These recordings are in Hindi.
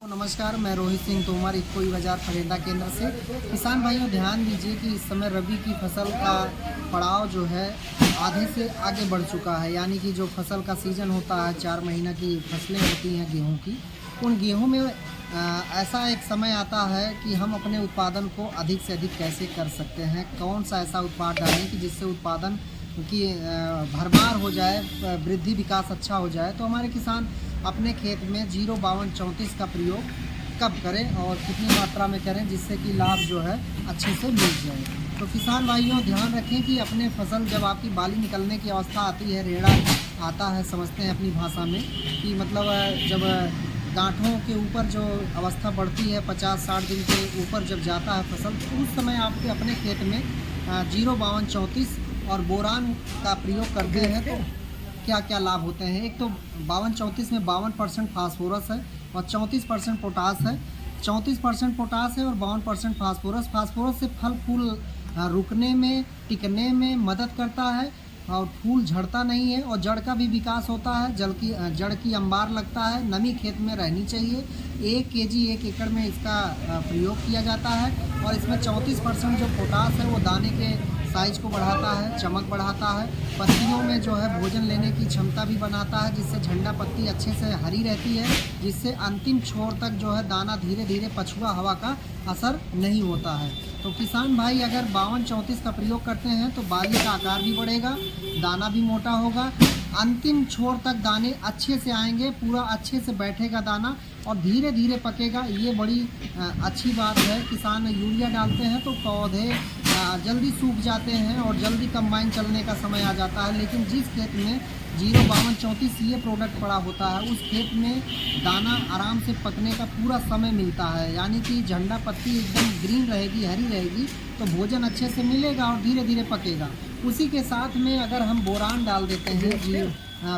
नमस्कार, मैं रोहित सिंह तोमर इक्कोई बाजार फरेंदा केंद्र से। किसान भाइयों ध्यान दीजिए कि इस समय रबी की फसल का पड़ाव जो है आधे से आगे बढ़ चुका है। यानी कि जो फसल का सीज़न होता है 4 महीना की फसलें होती हैं गेहूं की, उन गेहूं में ऐसा एक समय आता है कि हम अपने उत्पादन को अधिक से अधिक कैसे कर सकते हैं, कौन सा ऐसा उत्पाद डालें कि जिससे उत्पादन की भरमार हो जाए, वृद्धि विकास अच्छा हो जाए। तो हमारे किसान अपने खेत में 05234 का प्रयोग कब करें और कितनी मात्रा में करें जिससे कि लाभ जो है अच्छे से मिल जाए। तो किसान भाइयों ध्यान रखें कि अपने फसल जब आपकी बाली निकलने की अवस्था आती है, रेड़ा आता है, समझते हैं अपनी भाषा में कि मतलब जब गांठों के ऊपर जो अवस्था बढ़ती है 50-60 दिन के ऊपर जब जाता है फसल, तो उस समय आपके अपने खेत में 05234 और बोरान का प्रयोग करते हैं तो क्या क्या लाभ होते हैं। एक तो 5234 में 52% फास्फोरस है और 34% पोटास है। 34% पोटास है और 52% फास्फोरस। फास्फोरस से फल फूल रुकने में, टिकने में मदद करता है और फूल झड़ता नहीं है और जड़ का भी विकास होता है, जड़ की अंबार लगता है। नमी खेत में रहनी चाहिए। 1 केजी 1 एकड़ में इसका प्रयोग किया जाता है और इसमें 34% जो पोटास है वो दाने के साइज को बढ़ाता है, चमक बढ़ाता है, पत्तियों में जो है भोजन लेने की क्षमता भी बनाता है, जिससे झंडा पत्ती अच्छे से हरी रहती है, जिससे अंतिम छोर तक जो है दाना धीरे धीरे पछुआ हवा का असर नहीं होता है। तो किसान भाई अगर 5234 का प्रयोग करते हैं तो बाली का आकार भी बढ़ेगा, दाना भी मोटा होगा, अंतिम छोर तक दाने अच्छे से आएंगे, पूरा अच्छे से बैठेगा दाना और धीरे धीरे पकेगा। ये बड़ी अच्छी बात है। किसान यूरिया डालते हैं तो पौधे जल्दी सूख जाते हैं और जल्दी कंबाइन चलने का समय आ जाता है, लेकिन जिस खेत में 05234 ये प्रोडक्ट पड़ा होता है उस खेत में दाना आराम से पकने का पूरा समय मिलता है। यानी कि झंडा पत्ती एकदम ग्रीन रहेगी, हरी रहेगी, तो भोजन अच्छे से मिलेगा और धीरे धीरे पकेगा। उसी के साथ में अगर हम बोरान डाल देते हैं जी,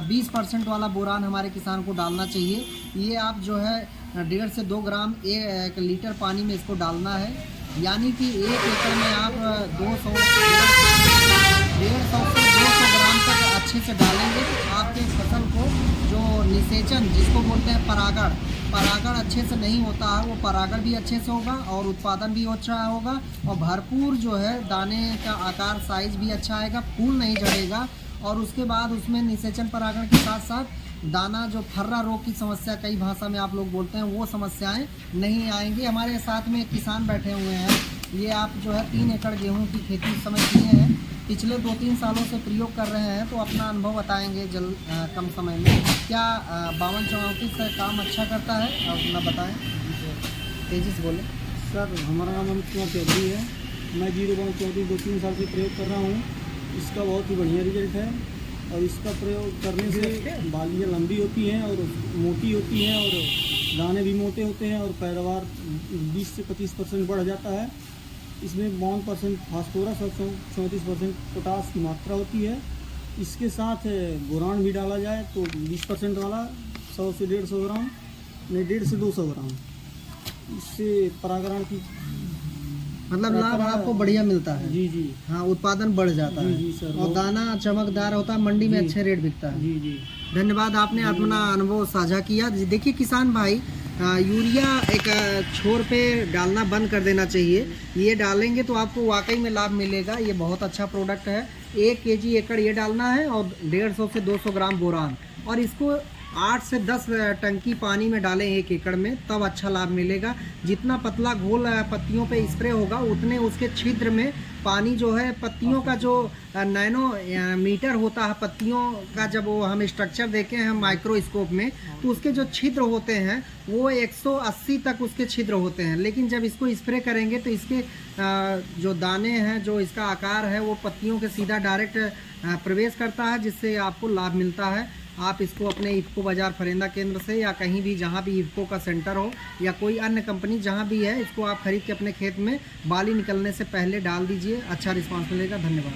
20% वाला बोरान हमारे किसान को डालना चाहिए। ये आप जो है 1.5 से 2 ग्राम 1 लीटर पानी में इसको डालना है। यानी कि 1 एकड़ में आप 150 से 200 ग्राम तक अच्छे से डालेंगे तो आपके फसल को जो निषेचन जिसको बोलते हैं परागण अच्छे से नहीं होता है, वो परागण भी अच्छे से होगा और उत्पादन भी अच्छा होगा और भरपूर जो है दाने का आकार साइज भी अच्छा आएगा, फूल नहीं झड़ेगा और उसके बाद उसमें निषेचन परागण के साथ साथ दाना जो फर्रा रोग की समस्या कई भाषा में आप लोग बोलते हैं वो समस्याएं नहीं आएंगी। हमारे साथ में किसान बैठे हुए हैं, ये आप जो है 3 एकड़ गेहूं की खेती इस समय किए हैं, पिछले 2-3 सालों से प्रयोग कर रहे हैं, तो अपना अनुभव बताएंगे कम समय में क्या 5234 का काम अच्छा करता है, अपना बताएं, तेजी से बोलें। सर हमारा नाम अमित कुमार चौधरी है, मैं 05234 2-3 साल से प्रयोग कर रहा हूँ। इसका बहुत ही बढ़िया रिजल्ट है और इसका प्रयोग करने से बालियाँ लंबी होती हैं और मोटी होती हैं और दाने भी मोटे होते हैं और पैदावार 20 से 25% बढ़ जाता है। इसमें 52% फास्फोरस और 34% पोटास की मात्रा होती है। इसके साथ बोरान भी डाला जाए तो 20% वाला 100 से 150 ग्राम, नहीं 150 से 200 ग्राम, इससे परागण की मतलब लाभ आपको बढ़िया मिलता है। जी जी हाँ, उत्पादन बढ़ जाता है। जी सर, और दाना चमकदार होता है, मंडी में अच्छे रेट बिकता है। जी जी धन्यवाद, आपने अपना अनुभव साझा किया। देखिए किसान भाई, यूरिया एक छोर पे डालना बंद कर देना चाहिए। ये डालेंगे तो आपको वाकई में लाभ मिलेगा। ये बहुत अच्छा प्रोडक्ट है। 1 केजी एकड़ ये डालना है और 150 से 200 ग्राम बोरान, और इसको 8 से 10 टंकी पानी में डालें 1 एकड़ में, तब अच्छा लाभ मिलेगा। जितना पतला घोल पत्तियों पे स्प्रे होगा उतने उसके छिद्र में पानी जो है, पत्तियों का जो नैनो मीटर होता है पत्तियों का, जब वो हम स्ट्रक्चर देखे हैं माइक्रोस्कोप में तो उसके जो छिद्र होते हैं वो 180 तक उसके छिद्र होते हैं। लेकिन जब इसको स्प्रे करेंगे तो इसके जो दाने हैं, जो इसका आकार है, वो पत्तियों के सीधा डायरेक्ट प्रवेश करता है, जिससे आपको लाभ मिलता है। आप इसको अपने इफ़को बाज़ार फरेंदा केंद्र से या कहीं भी जहाँ भी इफ़को का सेंटर हो या कोई अन्य कंपनी जहाँ भी है, इसको आप खरीद के अपने खेत में बाली निकलने से पहले डाल दीजिए, अच्छा रिस्पांस मिलेगा। धन्यवाद।